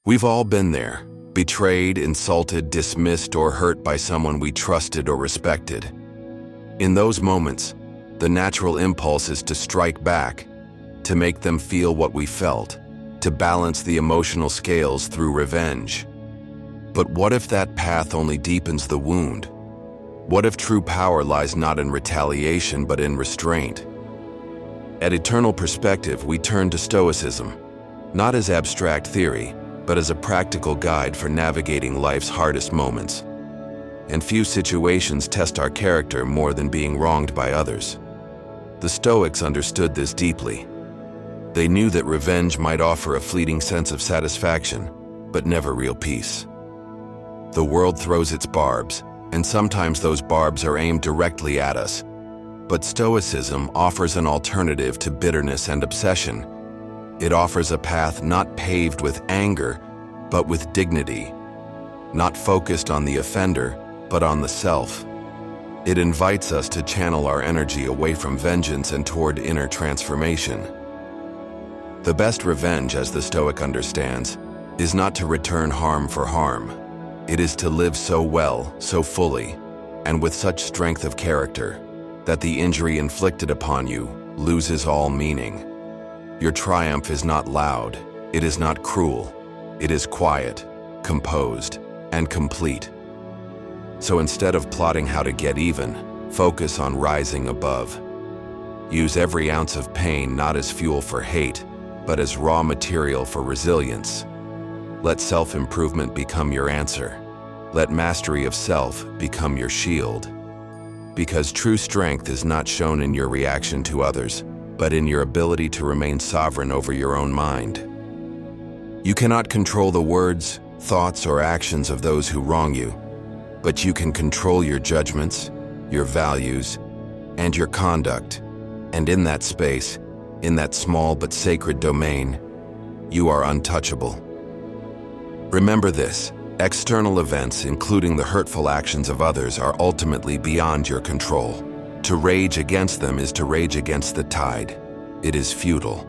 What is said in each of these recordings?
We've all been there, betrayed, insulted, dismissed, or hurt by someone we trusted or respected. In those moments, the natural impulse is to strike back, to make them feel what we felt, to balance the emotional scales through revenge. But what if that path only deepens the wound? What if true power lies not in retaliation but in restraint? At Eternal Perspective, we turn to Stoicism, not as abstract theory, but as a practical guide for navigating life's hardest moments. And few situations test our character more than being wronged by others. The Stoics understood this deeply. They knew that revenge might offer a fleeting sense of satisfaction, but never real peace. The world throws its barbs, and sometimes those barbs are aimed directly at us. But Stoicism offers an alternative to bitterness and obsession. It offers a path not paved with anger, but with dignity, not focused on the offender, but on the self. It invites us to channel our energy away from vengeance and toward inner transformation. The best revenge, as the Stoic understands, is not to return harm for harm. It is to live so well, so fully, and with such strength of character, that the injury inflicted upon you loses all meaning. Your triumph is not loud, it is not cruel, it is quiet, composed, and complete. So instead of plotting how to get even, focus on rising above. Use every ounce of pain not as fuel for hate, but as raw material for resilience. Let self-improvement become your answer. Let mastery of self become your shield. Because true strength is not shown in your reaction to others, but in your ability to remain sovereign over your own mind. You cannot control the words, thoughts, or actions of those who wrong you, but you can control your judgments, your values, and your conduct. And in that space, in that small but sacred domain, you are untouchable. Remember this: external events, including the hurtful actions of others, are ultimately beyond your control. To rage against them is to rage against the tide. It is futile.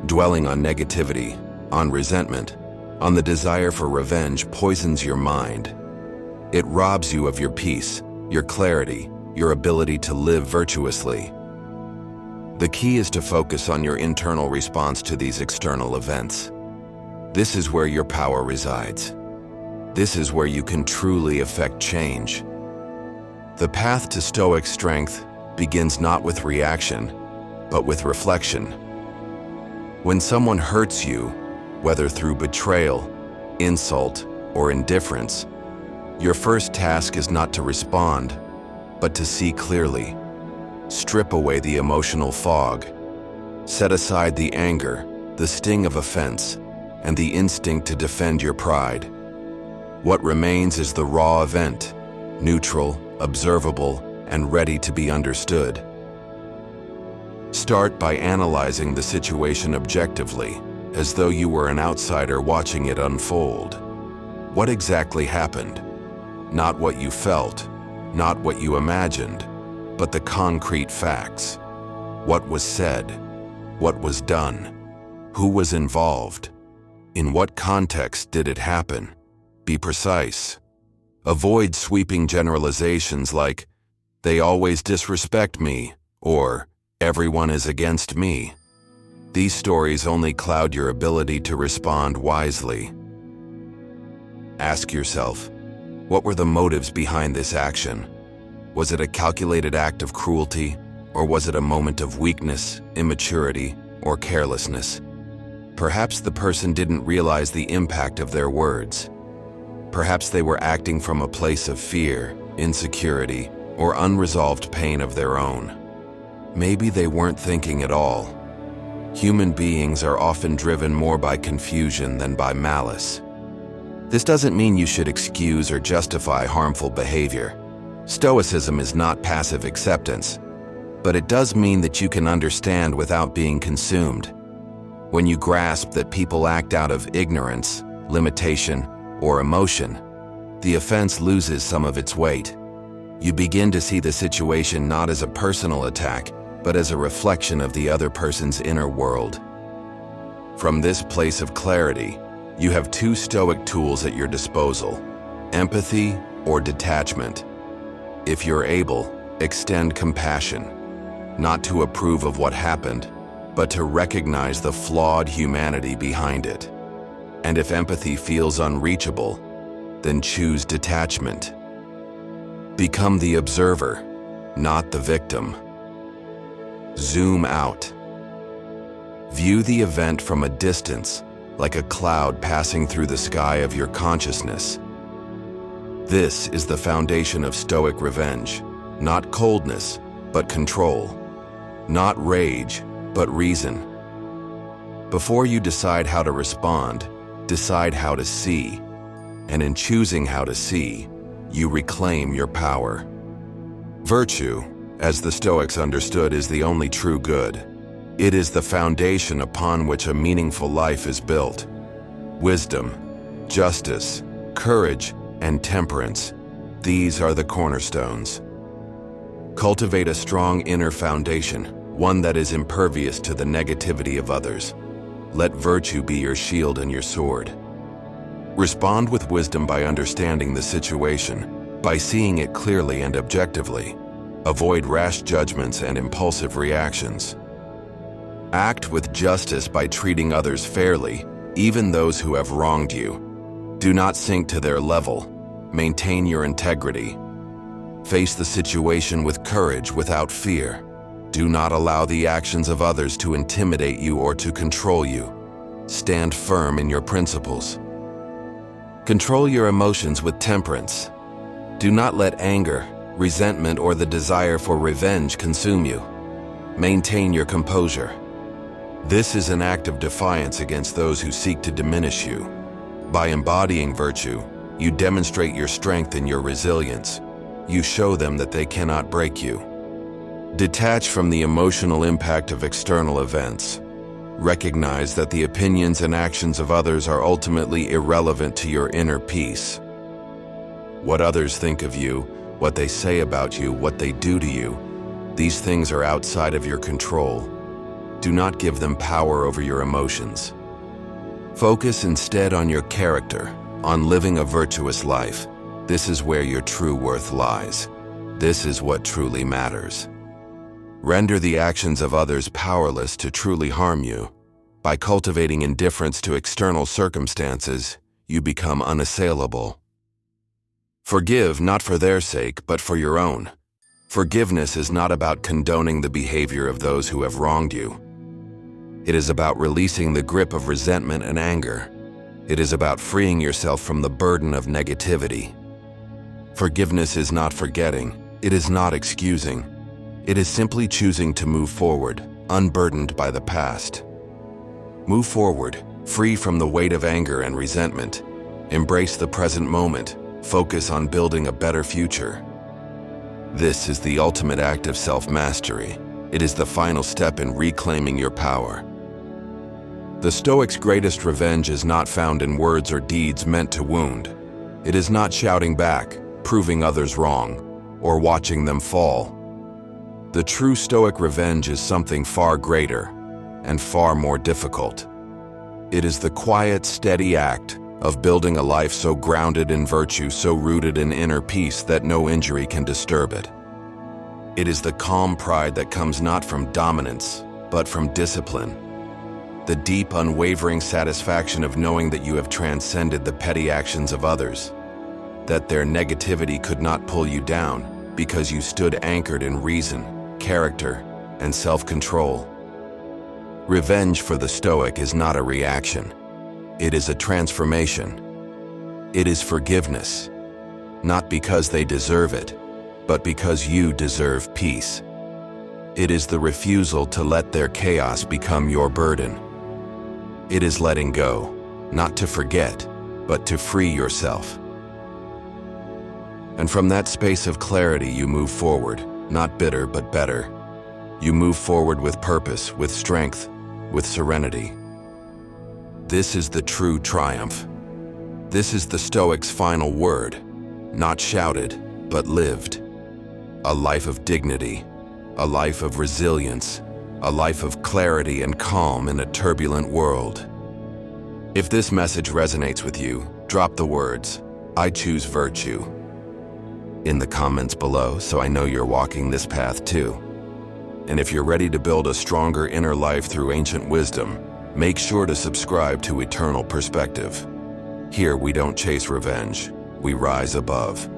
Dwelling on negativity, on resentment, on the desire for revenge poisons your mind. It robs you of your peace, your clarity, your ability to live virtuously. The key is to focus on your internal response to these external events. This is where your power resides. This is where you can truly affect change. The path to Stoic strength begins not with reaction, but with reflection. When someone hurts you, whether through betrayal, insult, or indifference, your first task is not to respond, but to see clearly. Strip away the emotional fog. Set aside the anger, the sting of offense, and the instinct to defend your pride. What remains is the raw event, neutral, observable, and ready to be understood. Start by analyzing the situation objectively, as though you were an outsider watching it unfold. What exactly happened? Not what you felt, not what you imagined, but the concrete facts. What was said? What was done? Who was involved? In what context did it happen? Be precise. Avoid sweeping generalizations like, "They always disrespect me," or "Everyone is against me." These stories only cloud your ability to respond wisely. Ask yourself, what were the motives behind this action? Was it a calculated act of cruelty, or was it a moment of weakness, immaturity, or carelessness? Perhaps the person didn't realize the impact of their words. Perhaps they were acting from a place of fear, insecurity, or unresolved pain of their own. Maybe they weren't thinking at all. Human beings are often driven more by confusion than by malice. This doesn't mean you should excuse or justify harmful behavior. Stoicism is not passive acceptance, but it does mean that you can understand without being consumed. When you grasp that people act out of ignorance, limitation, or emotion, the offense loses some of its weight. You begin to see the situation not as a personal attack, but as a reflection of the other person's inner world. From this place of clarity, You have two Stoic tools at your disposal: empathy or detachment. If you're able, extend compassion, not to approve of what happened, but to recognize the flawed humanity behind it. And if empathy feels unreachable, then choose detachment. Become the observer, not the victim. Zoom out. View the event from a distance, like a cloud passing through the sky of your consciousness. This is the foundation of Stoic revenge, not coldness, but control, not rage, but reason. Before you decide how to respond, decide how to see, and in choosing how to see, you reclaim your power. Virtue, as the Stoics understood, is the only true good. It is the foundation upon which a meaningful life is built. Wisdom, justice, courage, and temperance, these are the cornerstones. Cultivate a strong inner foundation, one that is impervious to the negativity of others. Let virtue be your shield and your sword. Respond with wisdom by understanding the situation, by seeing it clearly and objectively. Avoid rash judgments and impulsive reactions. Act with justice by treating others fairly, even those who have wronged you. Do not sink to their level. Maintain your integrity. Face the situation with courage without fear. Do not allow the actions of others to intimidate you or to control you. Stand firm in your principles. Control your emotions with temperance. Do not let anger, resentment, or the desire for revenge consume you. Maintain your composure. This is an act of defiance against those who seek to diminish you. By embodying virtue, you demonstrate your strength and your resilience. You show them that they cannot break you. Detach from the emotional impact of external events. Recognize that the opinions and actions of others are ultimately irrelevant to your inner peace. What others think of you, what they say about you, what they do to you, these things are outside of your control. Do not give them power over your emotions. Focus instead on your character, on living a virtuous life. This is where your true worth lies. This is what truly matters. Render the actions of others powerless to truly harm you. By cultivating indifference to external circumstances, you become unassailable. Forgive not for their sake, but for your own. Forgiveness is not about condoning the behavior of those who have wronged you. It is about releasing the grip of resentment and anger. It is about freeing yourself from the burden of negativity. Forgiveness is not forgetting. It is not excusing. It is simply choosing to move forward, unburdened by the past. Move forward, free from the weight of anger and resentment. Embrace the present moment. Focus on building a better future. This is the ultimate act of self-mastery. It is the final step in reclaiming your power. The Stoics' greatest revenge is not found in words or deeds meant to wound. It is not shouting back, proving others wrong, or watching them fall. The true Stoic revenge is something far greater and far more difficult. It is the quiet, steady act of building a life so grounded in virtue, so rooted in inner peace that no injury can disturb it. It is the calm pride that comes not from dominance, but from discipline. The deep, unwavering satisfaction of knowing that you have transcended the petty actions of others, that their negativity could not pull you down because you stood anchored in reason, character, and self-control. Revenge for the Stoic is not a reaction. It is a transformation. It is forgiveness, not because they deserve it, but because you deserve peace. It is the refusal to let their chaos become your burden. It is letting go, not to forget, but to free yourself. And from that space of clarity you move forward, not bitter but better. You move forward with purpose, with strength, with serenity. This is the true triumph. This is the Stoic's final word, not shouted, but lived. A life of dignity, a life of resilience, a life of clarity and calm in a turbulent world. If this message resonates with you, drop the words, "I choose virtue," in the comments below so I know you're walking this path too. And if you're ready to build a stronger inner life through ancient wisdom, make sure to subscribe to Eternal Perspective. Here we don't chase revenge, we rise above.